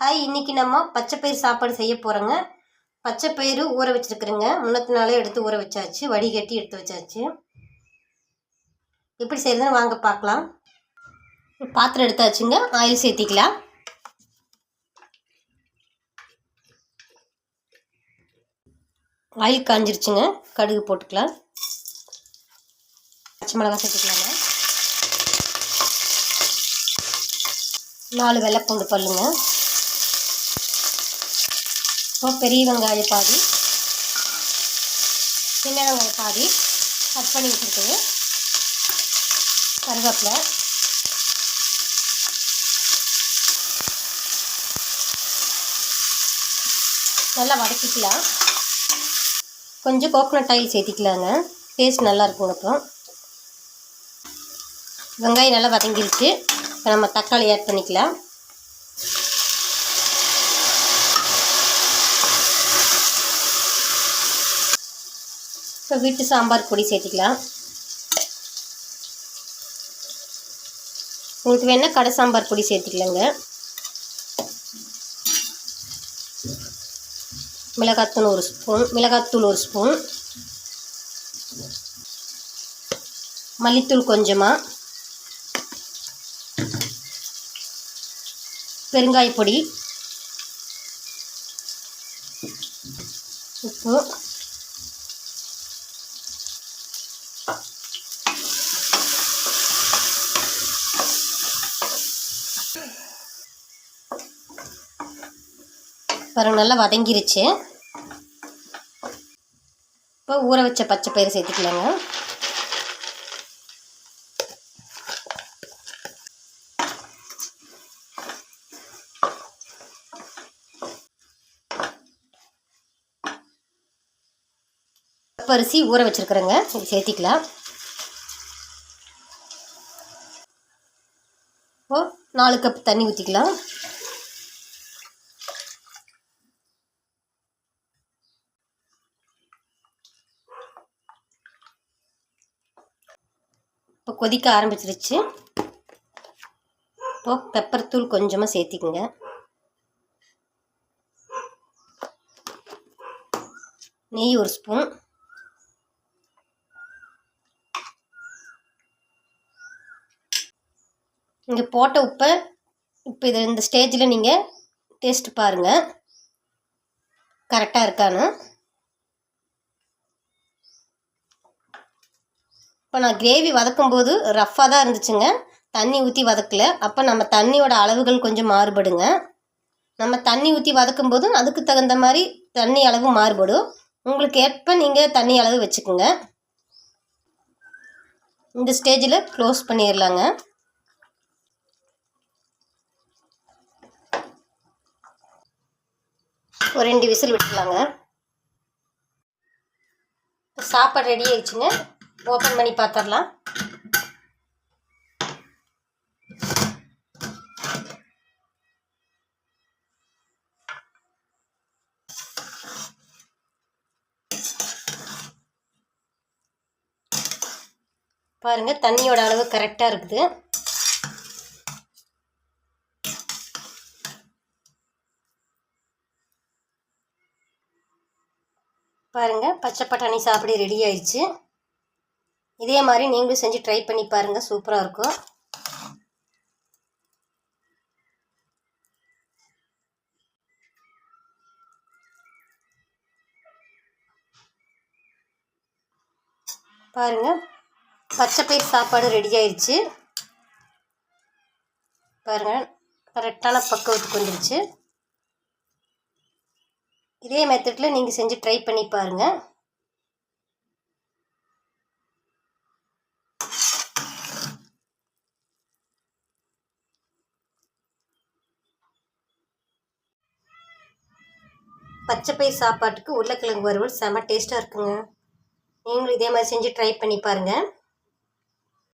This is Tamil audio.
ஹாய், இன்றைக்கி நம்ம பச்சைப்பயிறு சாப்பாடு செய்ய போகிறோங்க. பச்சைப்பயிறு ஊற வச்சுருக்குறேங்க. முன்னத்து நாளே எடுத்து ஊற வச்சாச்சு, வடிகட்டி எடுத்து வச்சாச்சு. எப்படி செய்யறதுன்னு வாங்க பார்க்கலாம். பாத்திரம் எடுத்தாச்சுங்க. ஆயில் சேர்த்திக்கலாம். ஆயில் காஞ்சிருச்சுங்க. கடுகு போட்டுக்கலாம். பச்சை மிளகாய் சேர்த்துக்கலாங்க. 4 வெள்ளைப்பூண்டு பல்லுங்க. பெரிய வெங்காயம் பாதி, சின்ன வெங்காயம் பாதி கட் பண்ணி வச்சுருக்குது. கருவேப்பிலை, நல்லா வதக்கிக்கலாம். கொஞ்சம் கோகோனட் ஆயில் சேர்த்திக்கலாங்க, டேஸ்ட் நல்லா இருக்குங்க. அப்புறம் வெங்காயம் நல்லா வதங்கிருச்சு. இப்போ நம்ம தக்காளி ஆட் பண்ணிக்கலாம். இப்போ வீட்டு சாம்பார் பொடி சேர்த்திக்கலாம். உங்களுக்கு வேணால் கடை சாம்பார் பொடி சேர்த்திக்கலாங்க. மிளகாத்தூள் 1 ஸ்பூன், மல்லித்தூள் கொஞ்சமாக, பெருங்காயப்பொடி, உப்பு, பாருங்க நல்லா வதங்கிருச்சு. இப்போ ஊற வச்ச பச்சை பயிறு சேர்த்துக்கலாங்க. அரிசி ஊற வச்சுருக்குறேங்க, இது சேர்த்திக்கலாம். இப்போ 4 கப் தண்ணி ஊற்றிக்கலாம். இப்போ கொதிக்க ஆரம்பிச்சிருச்சு. இப்போ பெப்பர் தூள் கொஞ்சமாக சேர்த்திக்குங்க. நெய் 1 ஸ்பூன், இங்கே போட்ட உப்பை இப்போ இந்த ஸ்டேஜில் நீங்கள் டேஸ்ட் பாருங்கள், கரெக்டாக இருக்கான்னு. இப்போ நான் கிரேவி வதக்கும்போது ரஃப்பாக தான் இருந்துச்சுங்க, தண்ணி ஊற்றி வதக்கலை. அப்போ நம்ம தண்ணியோட அளவுகள் கொஞ்சம் மாறுபடுங்க. நம்ம தண்ணி ஊற்றி வதக்கும்போது அதுக்கு தகுந்த மாதிரி தண்ணி அளவு மாறுபடும். உங்களுக்கு ஏற்ப நீங்கள் தண்ணி அளவு வச்சுக்கோங்க. இந்த ஸ்டேஜில் க்ளோஸ் பண்ணிடலாங்க. ஒரு 2 விசில் விட்டுலாங்க. சாப்பாடு ரெடி ஆயிடுச்சுங்க. ஓப்பன் பண்ணி பார்த்துடலாம். பாருங்கள், தண்ணியோட அளவு கரெக்டாக இருக்குது. பாருங்கள், பச்சை பட்டாணி சாப்பிட ரெடி ஆயிடுச்சு. இதே மாதிரி நீங்களும் செஞ்சு ட்ரை பண்ணி பாருங்கள், சூப்பராக இருக்கும். பாருங்கள், பச்சைப்பயிறு சாப்பாடு ரெடி ஆயிடுச்சு. பாருங்கள், கரெக்டான பக்குவத்துக்கு வந்துடுச்சு. இதே மெத்தடில் நீங்கள் செஞ்சு ட்ரை பண்ணி பாருங்கள். பச்சைப்பயிறு சாப்பாட்டுக்கு உருளைக்கிழங்கு வறுவல் செம டேஸ்ட்டாக இருக்குங்க. நீங்களும் இதே மாதிரி செஞ்சு ட்ரை பண்ணி பாருங்கள்.